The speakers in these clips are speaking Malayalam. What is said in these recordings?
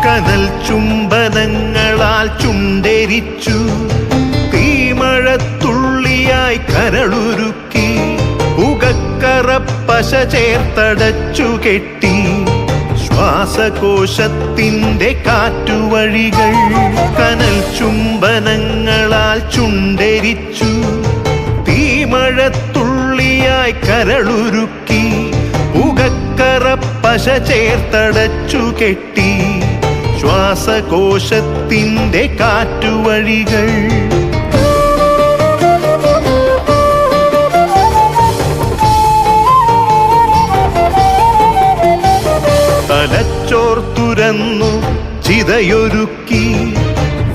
കനൽ ചുംബനങ്ങളാൽ ചുണ്ടെരിച്ചു, തീമഴത്തുള്ളിയായി കരളുരുക്കി, പുകക്കറപ്പശ ചേർത്തടച്ചു കെട്ടി, ശ്വാസകോശത്തിൻ്റെ കാറ്റുവഴികൾ. കനൽ ചുംബനങ്ങളാൽ ചുണ്ടെരിച്ചു, തീമഴത്തുള്ളിയായി കരളുരുക്കി, പുകക്കറപ്പശ ചേർത്തടച്ചു കെട്ടി, ശ്വാസകോശത്തിൻ്റെ കാറ്റുവഴികൾ. തലച്ചോർത്തുരന്നു ചിതയൊരുക്കി,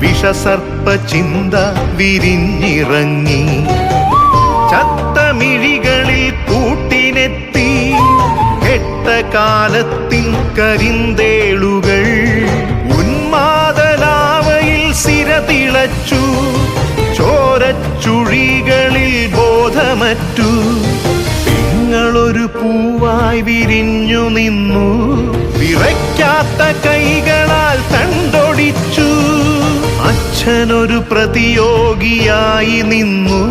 വിഷസർപ്പ ചിന്ത വിരിഞ്ഞിറങ്ങി, ചത്തമിഴികളിൽ കൂട്ടിനെത്തി, കെട്ട കാലത്തിൻ കരിന്തേളുകൾ. ഉന്മാദലാവയിൽ സിരതിളച്ചു, ചോരച്ചുഴികളിൽ ബോധമറ്റു, നിങ്ങളൊരു പൂവായി വിരിഞ്ഞു നിന്നു, വിറയ്ക്കാത്ത കൈകളാൽ തണ്ടൊടിച്ചു. അച്ഛനൊരു പ്രതിയോഗിയായി നിന്നു,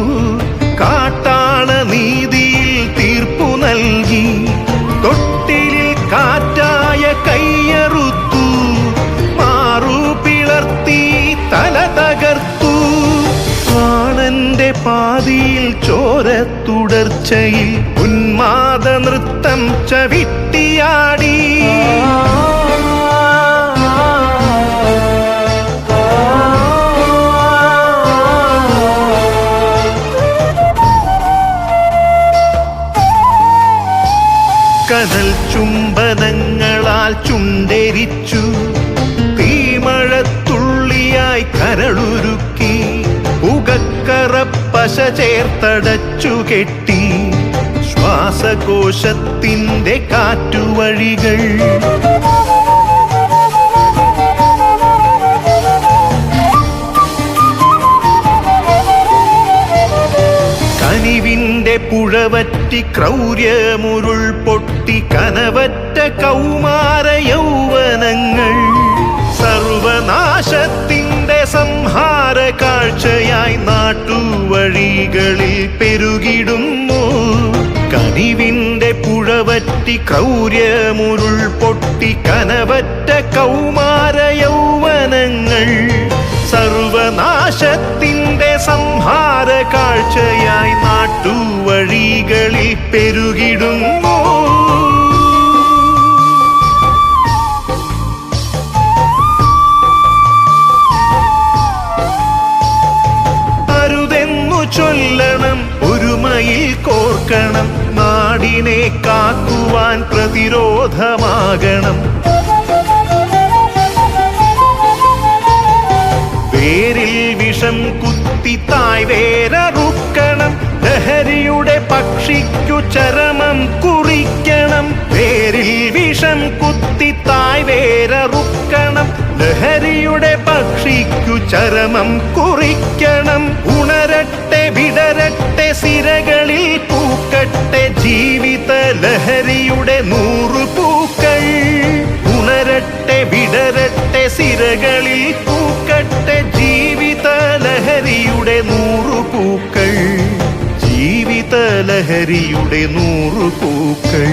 കാട്ടാള നീതിയിൽ തീർപ്പു നൽകി, തൊട്ടിലിൽ കാറ്റായ കൈയറുത്തു, മാറു പിളർത്തി തല തകർത്തു. പ്രാണന്റെ പാതിയിൽ ചോരത്തുടർച്ചയിൽ ഉന്മാദ നൃത്തം ചവിട്ടിയാടി. കനൽ ചുംബനങ്ങളാൽ ചുണ്ടെരിച്ചു, തീമഴത്തുള്ളിയായി കരളുരുക്കി, പുകക്കറപ്പശ ചേർത്തടച്ചു കെട്ടി, ശ്വാസകോശത്തിൻ്റെ കാറ്റുവഴികൾ. കനിവിൻ്റെ പുഴവറ്റി ക്രൗര്യമുരുൾ പൊട്ടി, കനവറ്റ കൗമാര യൗവനങ്ങൾ, സർവനാശത്തിൻ്റെ സംഹാര കാഴ്ചയായി നാട്ടുവഴികളിൽ പെരുകിടുന്നു. കനിവിൻ്റെ പുഴവറ്റി ക്രൗര്യമുരുൾ പൊട്ടി, കനവറ്റ കൗമാര യൗവനങ്ങൾ, സർവനാശത്തിൻ്റെ സംഹാര കാഴ്ചയായി നാട്ടുവഴികളിൽ പെരുകിടുന്നു. അരുതെന്നു ചൊല്ലണം, ഒരുമയിൽ കോർക്കണം, നാടിനെ കാക്കുവാൻ പ്രതിരോധമാകണം. വേരിൽ വിഷം കുത്തി തായ് വേരറുക്കണം, ലഹരിയുടെ പക്ഷിക്കു ചരമം കുറിക്കണം. വേരിൽ വിഷം കുത്തി തായ് വേരറുക്കണം, ലഹരിയുടെ പക്ഷിക്കു ചരമം കുറിക്കണം. ഉണരട്ടെ വിടരട്ടെ സിരകളിൽ പൂക്കട്ടെ, ജീവിത ലഹരിയുടെ 100 പൂക്കൾ. ഉണരട്ടെ വിടരട്ടെ സിരകളിൽ പൂക്കട്ടെ, ജീവിത ലഹരിയുടെ 100 പൂക്കൾ. ജീവിത ലഹരിയുടെ 100 പൂക്കൾ.